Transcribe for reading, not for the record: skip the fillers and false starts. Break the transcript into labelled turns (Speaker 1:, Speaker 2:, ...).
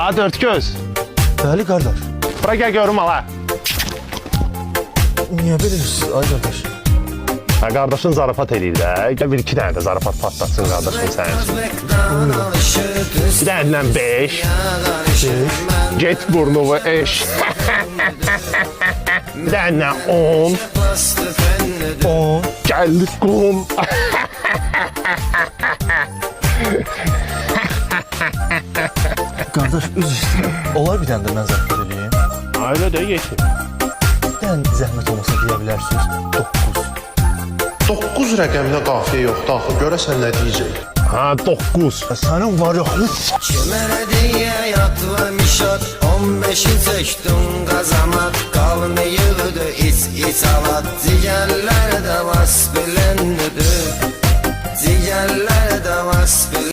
Speaker 1: Ha, dört göz.
Speaker 2: Bəli qardaş.
Speaker 1: Bura gel görüm hala.
Speaker 2: Niyə bilirsiniz ay qardaş?
Speaker 1: Ha, kardeşin zarafat eləyir də. Gel bir iki tane de zarafat patlatsın kardeşim sen. Bir tane 5. Get burnumu eş. Bir tane 10.
Speaker 2: 10.
Speaker 1: Geldik kum.
Speaker 2: Qardaş üzr istəyirəm. Olar bir dənə də mən zəhmət edeyim.
Speaker 1: Öyle de geçin.
Speaker 2: Bir dənə zəhmət olmasa deyə bilərsiniz. 9.
Speaker 3: 9 rəqəminə qafiyə yoxdur axı. Görəsən nə deyəcək?
Speaker 1: Ha, 9.
Speaker 2: Sənin var ya.
Speaker 4: Kimərə deyə yatlamışat 15'i çəkdin qazamat qalmayıqdı iç avat Cigərlər də vas biləndidir Cigərlər də vas biləndidir